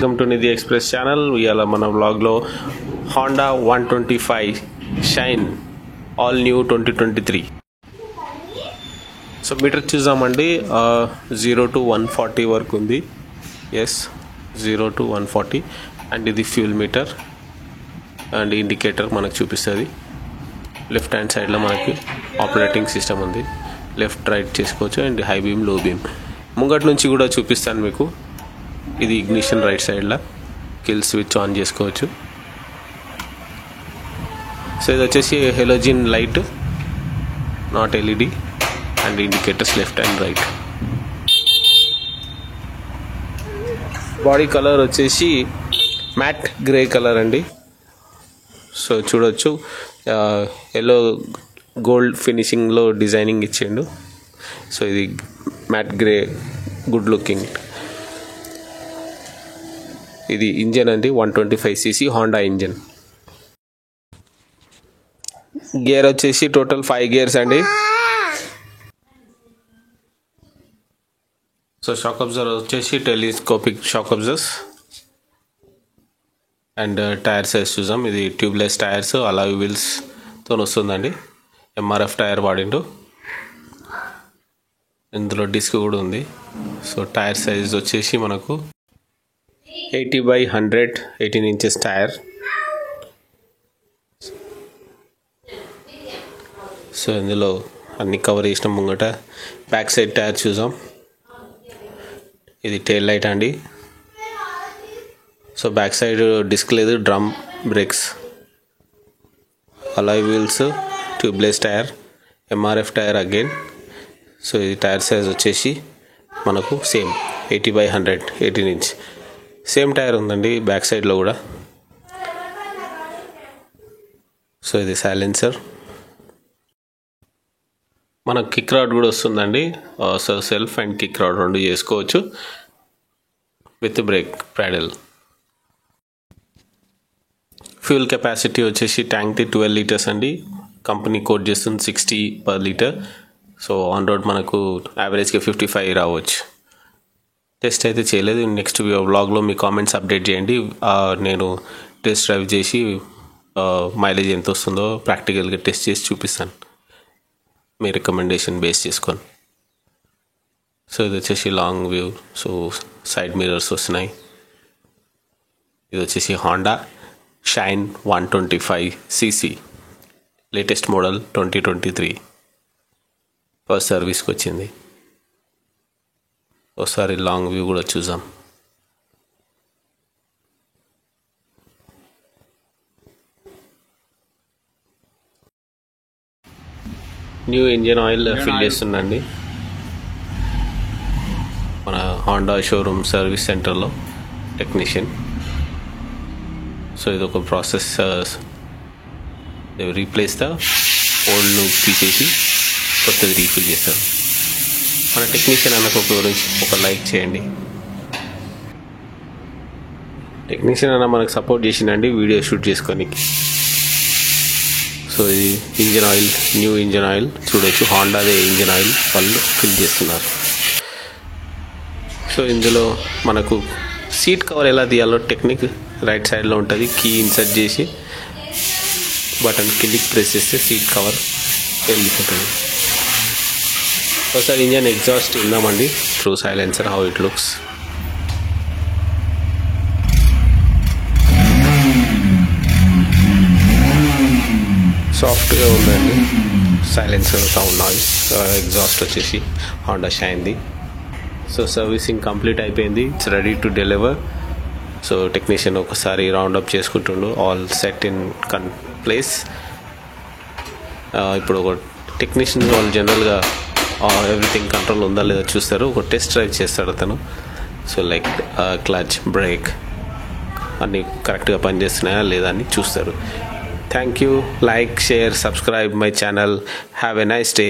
Welcome to Nidhi express channel. ఇవాళ మన వ్లాగ్లో Honda 125 shine all new 2023. So meter చూసామండి, 0 to 140 వరకు ఉంది. Yes, 0 to 140. అండ్ ఇది ఫ్యూల్ మీటర్ అండ్ ఇండికేటర్ మనకు చూపిస్తుంది. లెఫ్ట్ హ్యాండ్ సైడ్లో మనకి ఆపరేటింగ్ సిస్టమ్ ఉంది, లెఫ్ట్ రైట్ చేసుకోవచ్చు. And high beam, low beam ముంగటి నుంచి కూడా చూపిస్తాను మీకు. ఇది ఇగ్నిషన్ రైట్ సైడ్లో, కిల్ స్విచ్ ఆన్ చేసుకోవచ్చు. సో ఇది వచ్చేసి halogen light, not LED. And indicators left and right. Body colour వచ్చేసి మ్యాట్ గ్రే కలర్ అండి. సో చూడొచ్చు, ఎల్లో గోల్డ్ ఫినిషింగ్లో డిజైనింగ్ ఇచ్చిండు. సో ఇది మ్యాట్ గ్రే, గుడ్ లుకింగ్. ఇది ఇంజన్ అండి, 125cc హోండా ఇంజన్. గేర్ వచ్చేసి టోటల్ 5 గేర్స్ అండి. సో షాక్ అబ్జర్వర్ వచ్చేసి telescopic shock absorbers. And tyre size చూసాం, ఇది ట్యూబ్లెస్ టైర్స్, అలాయ్ వీల్స్తో వస్తుందండి. ఎంఆర్ఎఫ్ టైర్ వాడిండు. ఇందులో డిస్క్ కూడా ఉంది. సో టైర్ సైజ్ వచ్చేసి మనకు 80/100, 18 inches టైర్. సో ఇందులో అన్ని కవర్ చేసిన ముంగట బ్యాక్ సైడ్ టైర్ చూసాం. ఇది టెయిల్ లైట్ అండి. సో బ్యాక్ సైడ్ డిస్క్ లేదు, drum brakes, alloy wheels, tubeless tyre, MRF tyre again. So ఇది టైర్ సైజ్ వచ్చేసి మనకు సేమ్ 80/100, 18 inch సేమ్ టైర్ ఉందండి బ్యాక్ సైడ్లో కూడా. సో ఇది సైలెన్సర్. మనకు కిక్ రాడ్ కూడా వస్తుందండి. So self and kick rod రెండు చేసుకోవచ్చు విత్ బ్రేక్ ప్యాడల్. ఫ్యూల్ కెపాసిటీ వచ్చేసి ట్యాంక్ది 12 liters అండి. కంపెనీ కోట్ చేస్తుంది 60 per liter. So on road మనకు యావరేజ్గా 55 రావచ్చు. టెస్ట్ అయితే చేయలేదు. నెక్స్ట్ వ్లాగ్లో మీ కామెంట్స్ అప్డేట్ చేయండి. నేను టెస్ట్ డ్రైవ్ చేసి మైలేజ్ ఎంత వస్తుందో ప్రాక్టికల్గా టెస్ట్ చేసి చూపిస్తాను, మీ రికమెండేషన్ బేస్ చేసుకొని. సో ఇది వచ్చేసి long view. So side mirrors వస్తున్నాయి. ఇది వచ్చేసి Honda shine 125cc latest model 2023 first సర్వీస్కి వచ్చింది. ఒకసారి లాంగ్ వ్యూ కూడా చూసాం. న్యూ ఇంజన్ ఆయిల్ ఫిల్ చేస్తుందండి మన హోండా షోరూమ్ సర్వీస్ సెంటర్లో టెక్నీషియన్. సో ఇది ఒక ప్రాసెస్. రీప్లేస్ ద ఓల్డ్ను తీసేసి కొత్తది రీఫిల్ చేస్తారు. మన టెక్నీషియన్ అన్నకు ఒక లైక్ చేయండి. టెక్నీషియన్ అన్న మనకు సపోర్ట్ చేసిందండి వీడియో షూట్ చేసుకొని. సో ఇది engine oil, new engine oil చూడవచ్చు. హోండాదే ఇంజన్ ఆయిల్ వాళ్ళు ఫిల్ చేస్తున్నారు. సో ఇందులో మనకు సీట్ కవర్ ఎలా తీయాలో టెక్నిక్ రైట్ సైడ్లో ఉంటుంది. కీ ఇన్సర్ట్ చేసి బటన్ కిందికి ప్రెస్ చేస్తే సీట్ కవర్ వెళ్ళిపోతుంది. ఒకసారి ఇంజన్ ఎగ్జాస్ట్ విందామండి through silencer, how it looks. సాఫ్ట్గా ఉందండి సైలెన్సర్ సౌండ్ నాయిస్. ఎగ్జాస్ట్ వచ్చేసి హోండా షైన్ది. సో సర్వీసింగ్ కంప్లీట్ అయిపోయింది. It's ready to deliver. So technician ఒకసారి రౌండ్ అప్ చేసుకుంటుండు. All set in place. ఇప్పుడు ఒక టెక్నీషియన్ వాళ్ళు జనరల్గా ఎవ్రీథింగ్ కంట్రోల్ ఉందా లేదా చూస్తారు. ఒక టెస్ట్ డ్రైవ్ చేస్తాడు అతను. సో లైక్ క్లచ్, బ్రేక్ అన్నీ కరెక్ట్గా పనిచేస్తున్నాయా లేదా అని చూస్తారు. Thank you. Like, share, subscribe my channel. Have a nice day.